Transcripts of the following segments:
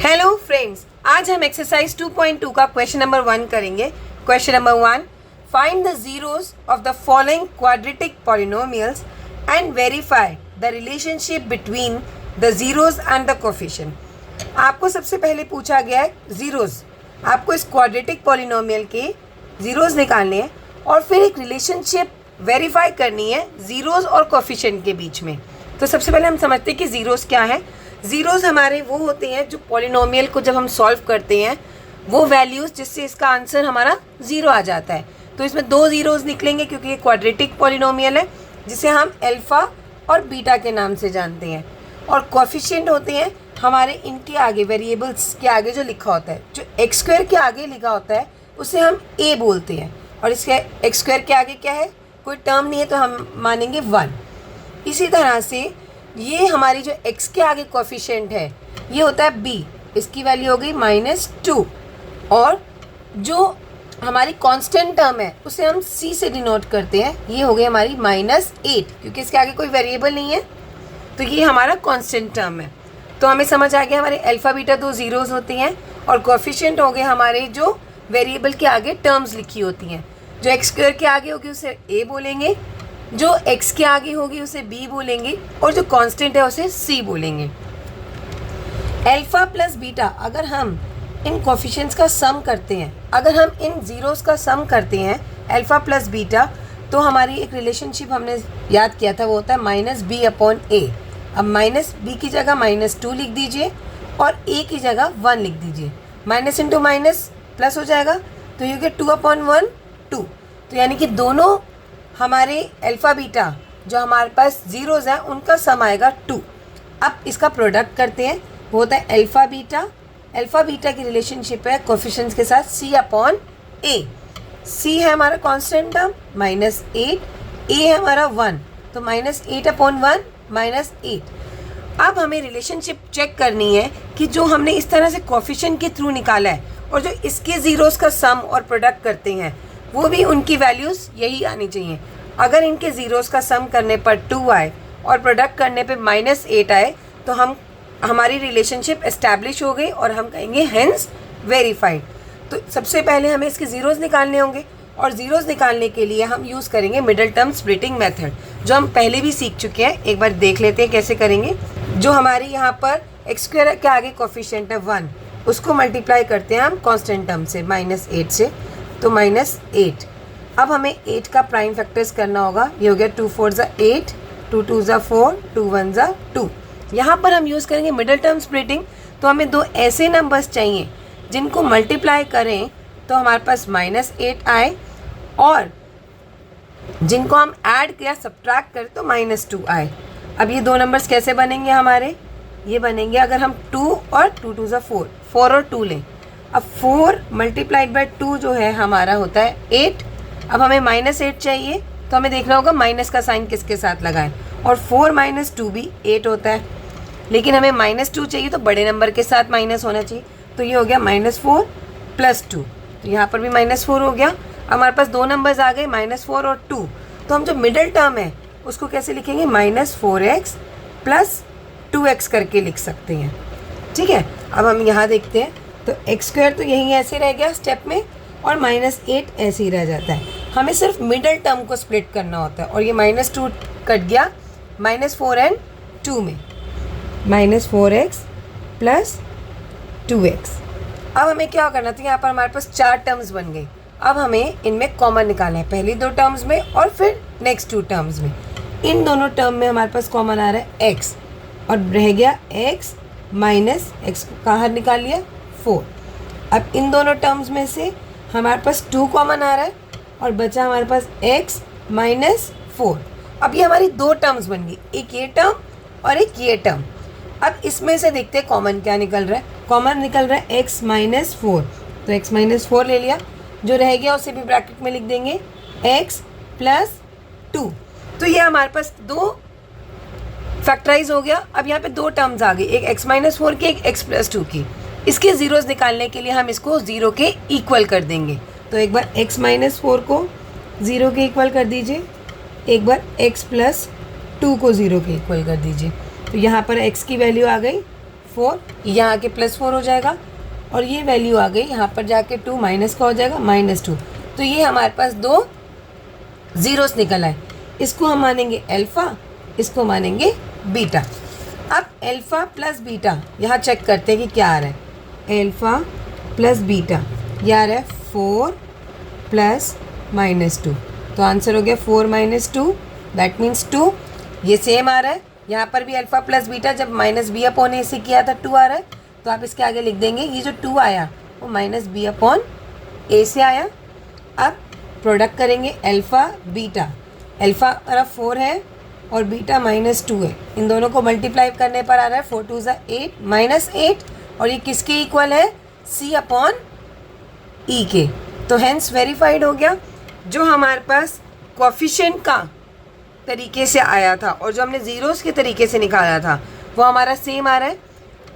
Hello friends, आज हम exercise 2.2 का क्वेश्चन नंबर 1 करेंगे। Question number 1, find the zeros of the following quadratic polynomials and verify the relationship between the zeros and the coefficient. आपको सबसे पहले पूछा गया है जीरोस, आपको इस क्वाड्रेटिक पॉलिनोमियल के जीरोस निकालने हैं और फिर एक रिलेशनशिप वेरीफाई करनी है जीरोस और कोफिशिएंट के बीच में। तो सबसे पहले हम समझते हैं कि जीरोस क्या है। ज़ीरोज़ हमारे वो होते हैं जो पॉलिनोमियल को जब हम सॉल्व करते हैं वो वैल्यूज़ जिससे इसका आंसर हमारा ज़ीरो आ जाता है। तो इसमें दो ज़ीरोज़ निकलेंगे क्योंकि ये क्वाड्रेटिक पॉलिनोमियल है जिसे हम अल्फ़ा और बीटा के नाम से जानते हैं। और कोफिशिएंट होते हैं हमारे इनके आगे, वेरिएबल्स के आगे जो लिखा होता है, जो एक्स स्क्वायर के आगे लिखा होता है उसे हम ए बोलते हैं। और इसके एक्स स्क्वायर के आगे क्या है, कोई टर्म नहीं है तो हम मानेंगे 1। इसी तरह से ये हमारी जो x के आगे कोफिशिएंट है ये होता है b, इसकी वैल्यू हो गई -2। और जो हमारी कांस्टेंट टर्म है उसे हम c से डिनोट करते हैं, ये हो गई हमारी -8 क्योंकि इसके आगे कोई वेरिएबल नहीं है तो ये हमारा कांस्टेंट टर्म है। तो हमें समझ आ गया हमारे अल्फ़ा बीटा दो ज़ीरोज़ होती हैं और कोफिशिएंट हो गए हमारे जो वेरिएबल के आगे टर्म्स लिखी होती हैं। जो एक्स स्क्वायर के आगे होगी उसे a बोलेंगे, जो x के आगे होगी उसे b बोलेंगे और जो कांस्टेंट है उसे c बोलेंगे। अल्फ़ा प्लस बीटा अगर हम इन कोफिशिएंट्स का सम करते हैं, अगर हम इन ज़ीरोज़ का सम करते हैं अल्फ़ा प्लस बीटा, तो हमारी एक रिलेशनशिप हमने याद किया था वो होता है -b/a। अब -b की जगह -2 लिख दीजिए और a की जगह 1 लिख दीजिए। माइनस इंटू माइनस प्लस हो जाएगा तो ये 2/1 2। तो यानी कि दोनों हमारे अल्फ़ा बीटा जो हमारे पास ज़ीरोज़ हैं उनका सम आएगा 2। अब इसका प्रोडक्ट करते हैं, वो होता है अल्फ़ा बीटा की रिलेशनशिप है कोफिशिएंट्स के साथ c/a। c है हमारा कांस्टेंट टर्म -8, a है हमारा 1 तो -8/1 -8। अब हमें रिलेशनशिप चेक करनी है कि जो हमने इस तरह से कोफिशिएंट के थ्रू निकाला है और जो इसके ज़ीरोज़ का सम और प्रोडक्ट करते हैं वो भी उनकी वैल्यूज़ यही आनी चाहिए। अगर इनके ज़ीरोज़ का सम करने पर 2 आए और प्रोडक्ट करने पे -8 आए तो हमारी रिलेशनशिप एस्टैब्लिश हो गई और हम कहेंगे हेंस वेरीफाइड। तो सबसे पहले हमें इसके ज़ीरोज़ निकालने होंगे और ज़ीरोज़ निकालने के लिए हम यूज़ करेंगे मिडल टर्म स्प्लिटिंग मेथड, जो हम पहले भी सीख चुके हैं। एक बार देख लेते हैं कैसे करेंगे। जो हमारी यहाँ पर एक्स स्क्वायर के आगे कोफिशिएंट है 1, उसको मल्टीप्लाई करते हैं हम कॉन्स्टेंट टर्म से -8 से, तो -8। अब हमें 8 का प्राइम फैक्टर्स करना होगा। ये हो गया 2 4 ज़ा 8, 2 2 ज़ा 4, 2 1 ज़ा 2। यहाँ पर हम यूज़ करेंगे मिडल टर्म स्प्लिटिंग। तो हमें दो ऐसे नंबर्स चाहिए जिनको मल्टीप्लाई करें तो हमारे पास -8 आए और जिनको हम ऐड किया सब्ट्रैक्ट करें तो -2 आए। अब ये दो नंबर्स कैसे बनेंगे हमारे, ये बनेंगे अगर हम 2 और 2 2 ज़ा 4, 4 और 2 लें। अब 4 मल्टीप्लाइड बाय 2 जो है हमारा होता है 8। अब हमें -8 चाहिए तो हमें देखना होगा माइनस का साइन किसके साथ लगाएं, और 4 - 2 भी 8 होता है, लेकिन हमें -2 चाहिए तो बड़े नंबर के साथ माइनस होना चाहिए। तो ये हो गया -4 + 2, तो यहाँ पर भी -4 हो गया। हमारे पास दो नंबर्स आ गए -4 और 2। तो हम जो मिडल टर्म है उसको कैसे लिखेंगे, -4x + 2x करके लिख सकते हैं। ठीक है, अब हम यहाँ देखते हैं तो एक्स स्क्वायर तो यहीं ऐसे रह गया स्टेप में और -8 ऐसे ही रह जाता है। हमें सिर्फ मिडल टर्म को स्प्लिट करना होता है और ये -2 कट गया -4 और 2 में, -4x + 2x। अब हमें क्या करना था, यहाँ पर हमारे पास 4 टर्म्स बन गई। अब हमें इनमें कॉमन निकालना है, पहली 2 टर्म्स में और फिर नेक्स्ट 2 टर्म्स में। इन दोनों टर्म में हमारे पास कॉमन आ रहा है x और रह गया x -x को बाहर निकाल लिया 4। अब इन दोनों टर्म्स में से हमारे पास 2 कॉमन आ रहा है और बचा हमारे पास x -4। अब ये हमारी 2 टर्म्स बन गई, एक ये टर्म और एक ये टर्म। अब इसमें से देखते हैं कॉमन क्या निकल रहा है। कॉमन निकल रहा है x -4, तो x -4 ले लिया, जो रह गया उसे भी ब्रैकेट में लिख देंगे x + 2। तो ये हमारे पास 2 फैक्टराइज हो गया। अब यहाँ पे 2 टर्म्स आ गई, एक x -4 की, एक x + 2 की। इसके ज़ीरोज़ निकालने के लिए हम इसको 0 के इक्वल कर देंगे। तो एक बार x -4 को 0 के इक्वल कर दीजिए, एक बार x + 2 को 0 के इक्वल कर दीजिए। तो यहाँ पर x की वैल्यू आ गई 4, यहाँ आके +4 हो जाएगा और ये वैल्यू आ गई यहाँ पर जाके 2 माइनस का हो जाएगा -2। तो ये हमारे पास 2 ज़ीरोस निकल आए। इसको हम मानेंगे अल्फ़ा, इसको मानेंगे बीटा। अब अल्फ़ा प्लस बीटा यहाँ चेक करते हैं कि क्या आ रहा है। अल्फ़ा प्लस बीटा ये आ रहा है 4 प्लस -2। तो आंसर हो गया 4 - 2, दैट मीन्स 2। ये सेम आ रहा है, यहाँ पर भी अल्फ़ा प्लस बीटा जब -b/a से किया था 2 आ रहा है, तो आप इसके आगे लिख देंगे ये जो 2 आया वो -b/a से आया। अब प्रोडक्ट करेंगे अल्फ़ा बीटा। अल्फ़ा हमारा 4 है और बीटा -2 है, इन दोनों को मल्टीप्लाई करने पर आ रहा है 4 2 ज़ा 8 -8, और ये किसके इक्वल है, C/E के। तो हेंस वेरीफाइड हो गया। जो हमारे पास कोफिशिएंट का तरीके से आया था और जो हमने ज़ीरोस के तरीके से निकाला था वो हमारा सेम आ रहा है,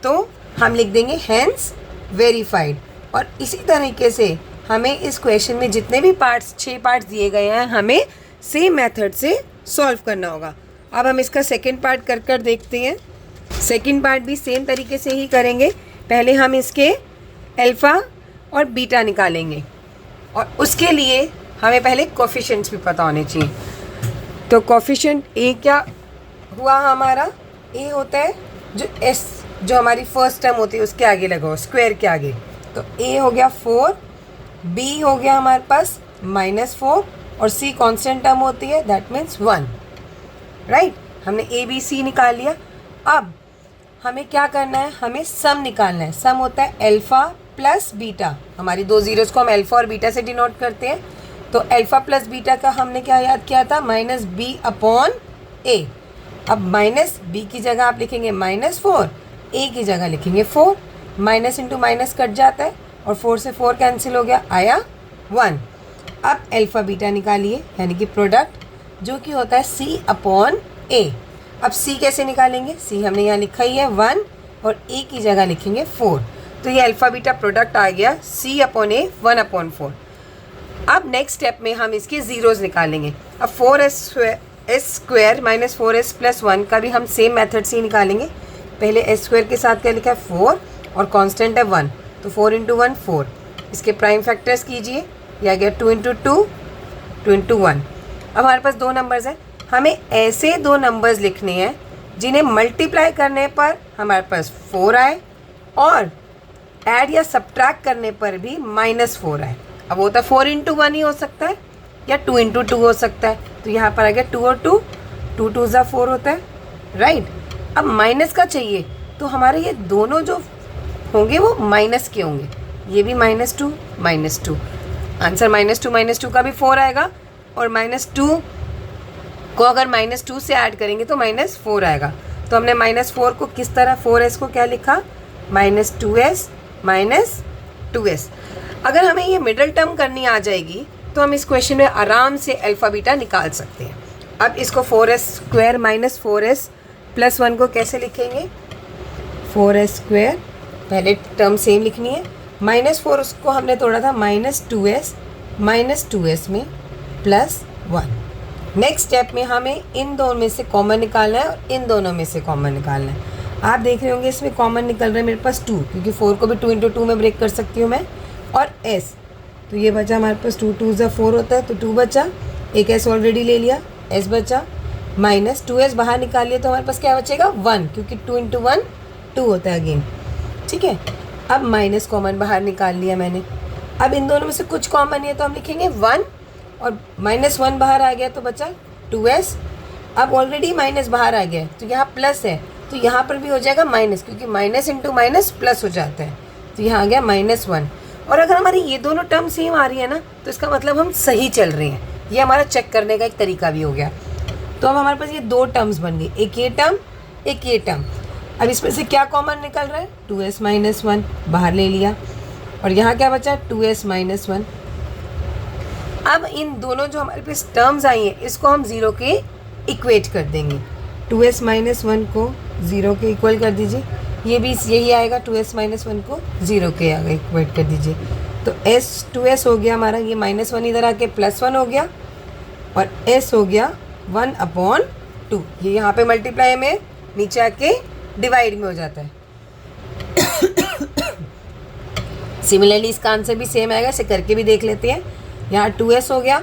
तो हम लिख देंगे हेंस वेरीफाइड। और इसी तरीके से हमें इस क्वेश्चन में जितने भी पार्ट्स 6 पार्ट्स दिए गए हैं हमें सेम मेथड से सॉल्व करना होगा। अब हम इसका सेकंड पार्ट कर देखते हैं। सेकंड पार्ट भी सेम तरीके से ही करेंगे। पहले हम इसके अल्फ़ा और बीटा निकालेंगे और उसके लिए हमें पहले कोफिशिएंट्स भी पता होने चाहिए। तो कोफिशिएंट ए क्या हुआ हमारा, ए होता है जो एस जो हमारी फर्स्ट टर्म होती है उसके आगे लगा हो, स्क्वायर के आगे। तो ए हो गया 4, बी हो गया हमारे पास -4 और सी कांस्टेंट टर्म होती है, दैट मीन्स 1, राइट। हमने ए बी सी निकाल लिया। अब हमें क्या करना है, हमें सम निकालना है। सम होता है अल्फ़ा प्लस बीटा। हमारी 2 ज़ीरोज़ को हम अल्फ़ा और बीटा से डिनोट करते हैं। तो अल्फ़ा प्लस बीटा का हमने क्या याद किया था, -b/a। अब माइनस बी की जगह आप लिखेंगे -4, ए की जगह लिखेंगे 4। माइनस इंटू माइनस कट जाता है और 4 से 4 कैंसिल हो गया, आया 1। अब अल्फ़ा बीटा निकालिए, यानी कि प्रोडक्ट जो कि होता है C/a। अब C कैसे निकालेंगे, C हमने यहाँ लिखा ही है 1 और A की जगह लिखेंगे 4। तो ये अल्फ़ा बीटा प्रोडक्ट आ गया C/a 1/4। अब नेक्स्ट स्टेप में हम इसके ज़ीरोज़ निकालेंगे। अब 4s² -4s + 1 का भी हम सेम मेथड से ही निकालेंगे। पहले s² के साथ क्या लिखा है 4 और कांस्टेंट है 1, तो 4 × 1 4। इसके प्राइम फैक्टर्स कीजिए, यह आ गया 2 × 2 2 × 1। अब हमारे पास 2 नंबर्स हैं, हमें ऐसे 2 नंबर्स लिखने हैं जिन्हें मल्टीप्लाई करने पर हमारे पास 4 आए और ऐड या सब्ट्रैक्ट करने पर भी -4 आए। अब होता है 4 × 1 ही हो सकता है या 2 × 2 हो सकता है। तो यहाँ पर आ गया 2 और 2, 2 2 ज़ा 4 होता है, राइट। अब माइनस का चाहिए तो हमारे ये दोनों जो होंगे वो माइनस के होंगे, ये भी -2 -2। आंसर -2 का भी 4 आएगा और -2 को अगर -2 से ऐड करेंगे तो -4 आएगा। तो हमने -4 को किस तरह, 4s को क्या लिखा, -2s -2s। अगर हमें ये मिडल टर्म करनी आ जाएगी तो हम इस क्वेश्चन में आराम से अल्फ़ा बीटा निकाल सकते हैं। अब इसको 4s² -4s + 1 को कैसे लिखेंगे, 4s² पहले टर्म सेम लिखनी है, -4 उसको हमने तोड़ा था -2s में +1। नेक्स्ट स्टेप में हमें इन दोनों में से कॉमन निकालना है और इन दोनों में से कॉमन निकालना है। आप देख रहे होंगे इसमें कॉमन निकल रहा है मेरे पास 2, क्योंकि 4 को भी 2 × 2 में ब्रेक कर सकती हूँ मैं, और s। तो ये बचा हमारे पास 2 2 ज़ा 4 होता है, तो 2 बचा, एक s ऑलरेडी ले लिया, s बचा, -2s बाहर निकाल लिया तो हमारे पास क्या बचेगा 1, क्योंकि 2 × 1 2 होता है अगेन, ठीक है। अब माइनस कॉमन बाहर निकाल लिया मैंने। अब इन दोनों में से कुछ कॉमन है तो हम लिखेंगे 1 और -1 बाहर आ गया तो बचा 2s। अब ऑलरेडी माइनस बाहर आ गया है तो यहाँ प्लस है, तो यहाँ पर भी हो जाएगा माइनस, क्योंकि माइनस इंटू माइनस प्लस हो जाता है, तो यहाँ आ गया -1। और अगर हमारी ये दोनों टर्म सेम आ रही है ना तो इसका मतलब हम सही चल रहे हैं। ये हमारा चेक करने का एक तरीका भी हो गया। तो अब हमारे पास ये 2 टर्म्स बन गई, एक ये टर्म एक ये टर्म। अब इसमें से क्या कॉमन निकल रहा है, 2s -1 बाहर ले लिया और यहाँ क्या बचा 2s -1। अब इन दोनों जो हमारे पास टर्म्स आई हैं इसको हम 0 के इक्वेट कर देंगे। 2s -1 को 0 के इक्वल कर दीजिए, ये भी यही आएगा, 2s -1 को 0 के आगे इक्वेट कर दीजिए। तो 2s हो गया हमारा, ये -1 इधर आके +1 हो गया और s हो गया 1/2। ये यहाँ पे मल्टीप्लाई में नीचे आके डिवाइड में हो जाता है। सिमिलरली इसका आंसर भी सेम आएगा, इसे करके भी देख लेते हैं। यहाँ 2s हो गया,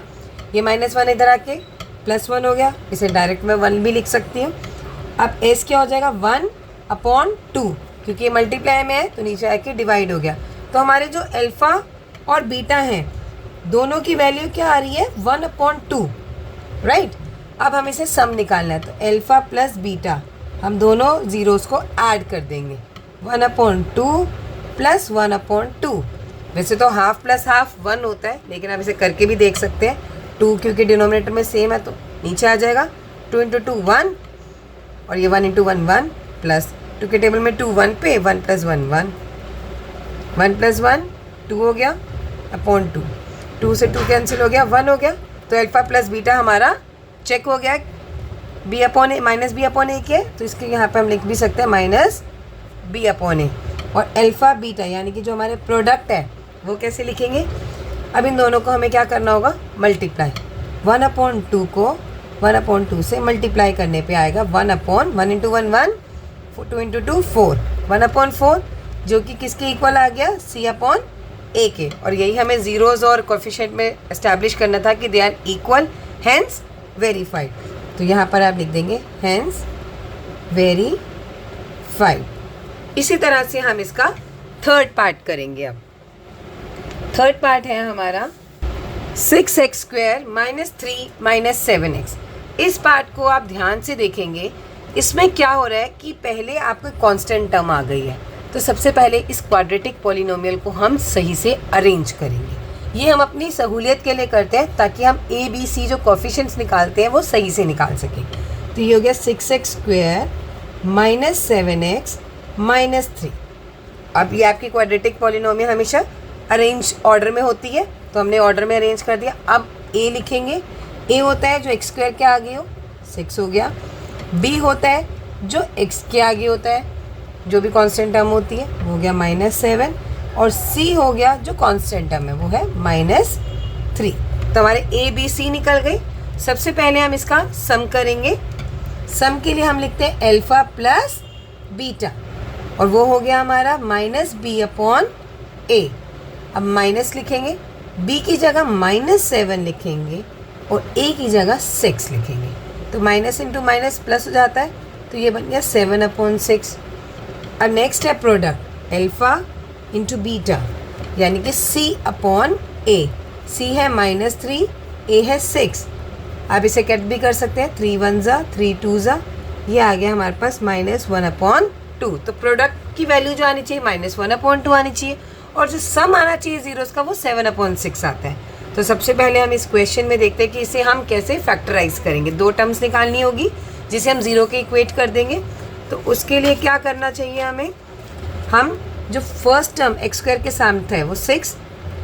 ये -1 इधर आके +1 हो गया, इसे डायरेक्ट मैं 1 भी लिख सकती हूँ। अब s क्या हो जाएगा 1/2, क्योंकि ये मल्टीप्लाई में है तो नीचे आके डिवाइड हो गया। तो हमारे जो अल्फ़ा और बीटा हैं दोनों की वैल्यू क्या आ रही है 1/2, राइट। अब हम इसे सम निकालना है, तो अल्फ़ा प्लस बीटा हम दोनों ज़ीरोज़ को ऐड कर देंगे, 1/2 + 1/2। वैसे तो हाफ प्लस हाफ 1 होता है, लेकिन आप इसे करके भी देख सकते हैं। 2 क्योंकि डिनोमिनेटर में सेम है तो नीचे आ जाएगा, 2 × 2 1, और ये 1 × 1 1, प्लस 2 के टेबल में 2 1 पे 1 + 1 1, 1 + 1 2 हो गया /2, 2 से 2 कैंसिल हो गया, 1 हो गया। तो अल्फ़ा प्लस बीटा हमारा चेक हो गया, b/a -b/a है, तो इसके यहाँ पे हम लिख भी सकते हैं -b/a। और अल्फ़ा बीटा यानी कि जो हमारे प्रोडक्ट है वो कैसे लिखेंगे, अब इन दोनों को हमें क्या करना होगा मल्टीप्लाई, 1/2 को 1/2 से मल्टीप्लाई करने पे आएगा 1 × 1 1, 2 × 2 4, 1/4, जो कि किसके इक्वल आ गया c/a के। और यही हमें ज़ीरोज़ और कोफिशिएंट में एस्टैब्लिश करना था कि they are equal, hence verified. तो यहाँ पर आप लिख देंगे हैंस वेरीफाइड। इसी तरह से हम इसका थर्ड पार्ट करेंगे। अब थर्ड पार्ट है हमारा 6x² -3 -7x। इस पार्ट को आप ध्यान से देखेंगे, इसमें क्या हो रहा है कि पहले आपको कांस्टेंट टर्म आ गई है, तो सबसे पहले इस क्वाड्रेटिक पॉलिनोमियल को हम सही से अरेंज करेंगे। ये हम अपनी सहूलियत के लिए करते हैं ताकि हम a b c जो कोफिशिएंट्स निकालते हैं वो सही से निकाल सकें। तो ये हो गया 6x² -7x -3। अब ये आपकी क्वाड्रेटिक पॉलिनोमियल हमेशा अरेंज ऑर्डर में होती है, तो हमने ऑर्डर में अरेंज कर दिया। अब a लिखेंगे, a होता है जो x² के आगे हो, 6 हो गया। b होता है जो x के आगे होता है, जो भी कांस्टेंट टर्म होती है, वो हो गया -7। और c हो गया जो कांस्टेंट टर्म है, वो है -3। तो हमारे a b c निकल गई। सबसे पहले हम इसका सम करेंगे। सम के लिए हम लिखते हैं अल्फ़ा प्लस बीटा, और वो हो गया हमारा -b/a। अब माइनस लिखेंगे, b की जगह -7 लिखेंगे और a की जगह 6 लिखेंगे, तो माइनस इंटू माइनस प्लस हो जाता है, तो ये बन गया 7/6। अब नेक्स्ट है प्रोडक्ट, अल्फ़ा इंटू बीटा यानी कि c/a। c है -3, a है 6। आप इसे कट भी कर सकते हैं, 3 1 ज़ा 3 2 ज़ा, ये आ गया हमारे पास -1/2। तो प्रोडक्ट की वैल्यू जो आनी चाहिए -1/2 आनी चाहिए, और जो सम आना चाहिए ज़ीरोज़ का वो 7/6 आता है। तो सबसे पहले हम इस क्वेश्चन में देखते हैं कि इसे हम कैसे फैक्टराइज करेंगे। 2 टर्म्स निकालनी होगी जिसे हम ज़ीरो के इक्वेट कर देंगे। तो उसके लिए क्या करना चाहिए हमें, हम जो फर्स्ट टर्म x² के साथ है वो 6,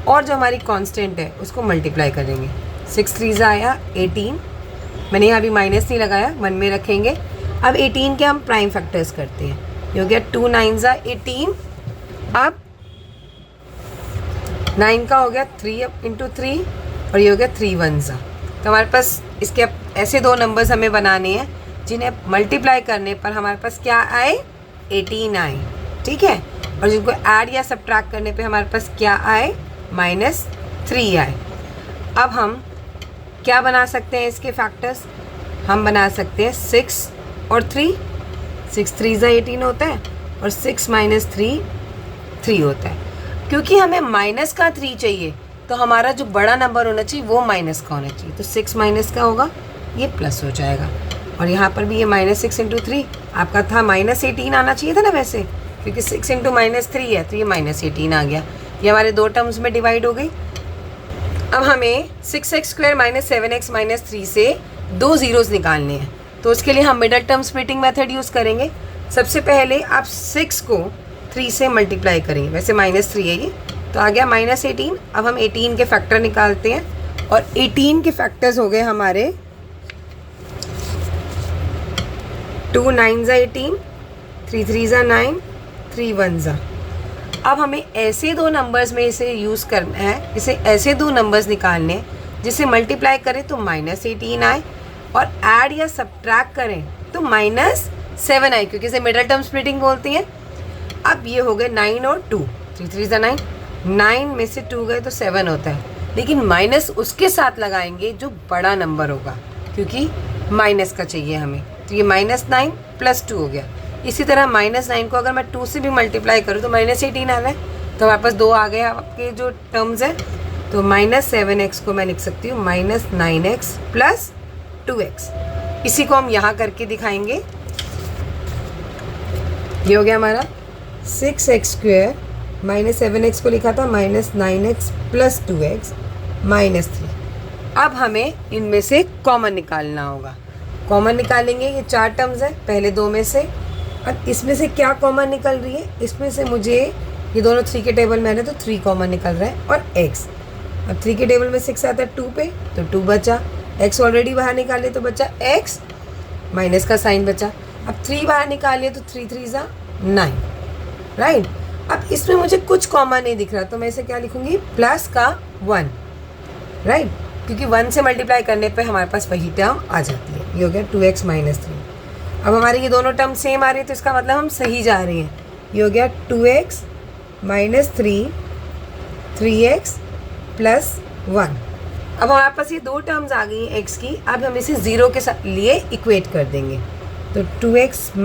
और जो हमारी कांस्टेंट है उसको मल्टीप्लाई करेंगे। 6 3 ज़ा आया 18, मैंने यहाँ अभी माइनस नहीं लगाया, 1 में रखेंगे। अब 18 के हम प्राइम फैक्टर्स करते हैं, ये हो गया 2 9 ज़ा 18। अब 9 का हो गया 3 × 3, और ये हो गया 3 1 ज़ा। तो हमारे पास इसके ऐसे 2 नंबर्स हमें बनाने हैं जिन्हें मल्टीप्लाई करने पर हमारे पास क्या आए 18 आए, ठीक है। और जिनको ऐड या सब्ट्रैक्ट करने पे हमारे पास क्या आए -3 आए। अब हम क्या बना सकते हैं इसके फैक्टर्स, हम बना सकते हैं 6 और 3। 6 3 ज़ा 18 होता है, और 6 - 3 3 होता है। क्योंकि हमें माइनस का 3 चाहिए, तो हमारा जो बड़ा नंबर होना चाहिए वो माइनस का होना चाहिए। तो 6 माइनस का होगा, ये प्लस हो जाएगा। और यहाँ पर भी ये -6 × 3 आपका था -18 आना चाहिए था ना वैसे, क्योंकि 6 × -3 है, तो ये -18 आ गया। ये हमारे 2 टर्म्स में डिवाइड हो गई। अब हमें 6x² -7x -3 से 2 ज़ीरोज़ निकालने हैं, तो उसके लिए हम middle term splitting method use करेंगे। सबसे पहले आप 6 को 3 से मल्टीप्लाई करेंगे, वैसे -3 है ये, तो आ गया -18। अब हम 18 के फैक्टर निकालते हैं, और 18 के फैक्टर्स हो गए हमारे 2 9 ज़ा 18, 3 3 ज़ा 9, 3 1 ज़ा। अब हमें ऐसे 2 नंबर्स में इसे यूज़ करना है, इसे ऐसे 2 नंबर्स निकालने हैं जिसे मल्टीप्लाई करें तो -18 आए, और ऐड या सब्ट्रैक्ट करें तो -7 आए, क्योंकि इसे मिडल टर्म स्प्लिटिंग बोलती हैं। अब ये हो गए 9 और 2, 3 3 9, 9 में से 2 गए तो 7 होता है, लेकिन माइनस उसके साथ लगाएंगे जो बड़ा नंबर होगा, क्योंकि माइनस का चाहिए हमें। तो ये -9 + 2 हो गया। इसी तरह -9 को अगर मैं 2 से भी मल्टीप्लाई करूँ तो -18 आ रहा है, तो हमारे पास 2 आ गए आपके जो टर्म्स हैं। तो -7x को मैं लिख सकती हूँ -9x + 2x। इसी को हम यहाँ करके दिखाएंगे। ये हो गया हमारा 6x² -7x को लिखा था -9x + 2x -3। अब हमें इनमें से कॉमन निकालना होगा। कॉमन निकालेंगे, ये 4 टर्म्स है पहले 2 में से। अब इसमें से क्या कॉमन निकल रही है, इसमें से मुझे ये दोनों 3 के टेबल में है तो 3 कॉमन निकल रहा है और x। अब 3 के टेबल में 6 आता है 2 पे, तो 2 बचा। x ऑलरेडी बाहर निकाले तो बचा x, माइनस का साइन बचा। अब 3 बाहर निकालिए तो 3 3 = 9, राइट। अब इसमें मुझे कुछ कॉमन नहीं दिख रहा, तो मैं इसे क्या लिखूँगी, प्लस का 1, राइट, क्योंकि 1 से मल्टीप्लाई करने पे हमारे पास वही टर्म आ जाती है। ये हो गया 2x - 3। अब हमारे ये दोनों टर्म सेम आ रही है, तो इसका मतलब हम सही जा रहे हैं। ये हो गया 2x - 3, 3x + 1। अब हमारे पास ये 2 टर्म्स आ गई हैं x की। अब हम इसे 0 के साथ लिए इक्वेट कर देंगे। तो 2x -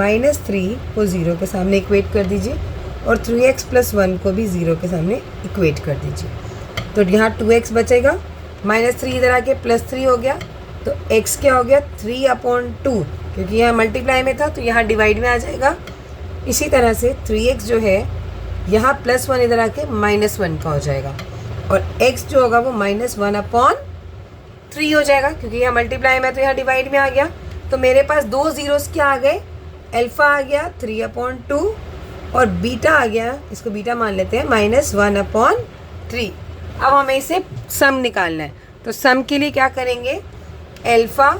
3 को 0 के सामने इक्वेट कर दीजिए और 3x + 1 को भी 0 के सामने इक्वेट कर दीजिए। तो यहाँ 2x बचेगा, -3 इधर आके +3 हो गया, तो x क्या हो गया 3/2, क्योंकि यहाँ मल्टीप्लाई में था तो यहाँ डिवाइड में आ जाएगा। इसी तरह से 3x जो है यहाँ +1 इधर आके -1 का हो जाएगा, और x जो होगा वो -1/3 हो जाएगा, क्योंकि यहाँ मल्टीप्लाई में तो यहाँ डिवाइड में आ गया। तो मेरे पास 2 ज़ीरोस क्या आ गए, अल्फ़ा आ गया 3/2 और बीटा आ गया, इसको बीटा मान लेते हैं, -1/3। अब हमें इसे सम निकालना है, तो सम के लिए क्या करेंगे, अल्फ़ा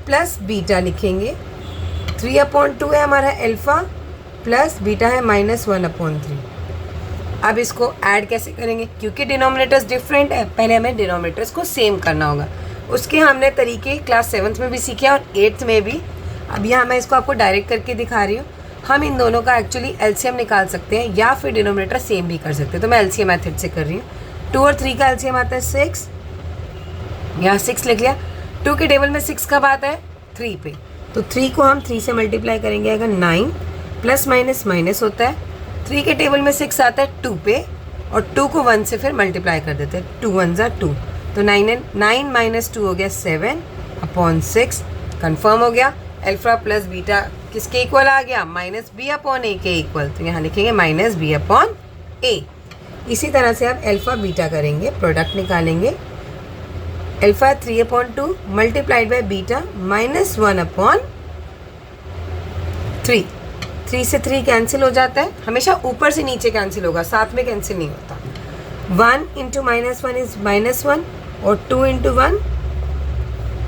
प्लस बीटा लिखेंगे। 3/2 है हमारा अल्फ़ा, प्लस बीटा है -1/3। अब इसको ऐड कैसे करेंगे, क्योंकि डिनोमिनेटर्स डिफरेंट है, पहले हमें डिनोमिनेटर्स को सेम करना होगा। उसके हमने तरीके क्लास 7th में भी सीखे और 8th में भी। अब यहाँ मैं इसको आपको डायरेक्ट करके दिखा रही हूँ। हम इन दोनों का एक्चुअली एलसीएम निकाल सकते हैं या फिर डिनोमिनेटर सेम भी कर सकते हैं। तो मैं एलसीएम मेथड से कर रही हूँ। 2 और 3 का एलसीएम आता है 6, यहाँ 6 लिख लिया। 2 के टेबल में 6 कब आता है, 3 पे, तो 3 को हम 3 से मल्टीप्लाई करेंगे, अगर 9 प्लस माइनस माइनस होता है। 3 के टेबल में 6 आता है 2 पे, और 2 को 1 से फिर मल्टीप्लाई कर देते हैं, 2 1 = 2, तो 9 - 2 हो गया 7/6। कन्फर्म हो गया। अल्फ़ा प्लस बीटा किसके इक्वल आ गया, -b/a के इक्वल, तो यहाँ लिखेंगे -b/a। इसी तरह से आप अल्फ़ा बीटा करेंगे, प्रोडक्ट निकालेंगे। Alpha 3/2 multiplied by beta -1/3। 3 से 3 कैंसिल हो जाता है, हमेशा ऊपर से नीचे कैंसिल होगा, साथ में कैंसिल नहीं होता। 1 × -1 इज़ -1 और 2 × 1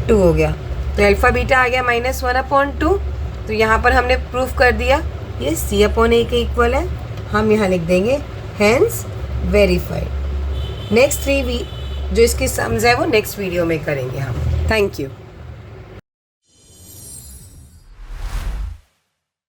2 हो गया, तो अल्फ़ा बीटा आ गया -1/2। तो यहाँ पर हमने प्रूफ कर दिया ये c/a के इक्वल है। हम यहाँ लिख देंगे हेंस वेरीफाइड। नेक्स्ट 3 जो इसकी सम्स है वो नेक्स्ट वीडियो में करेंगे हम। Thank you.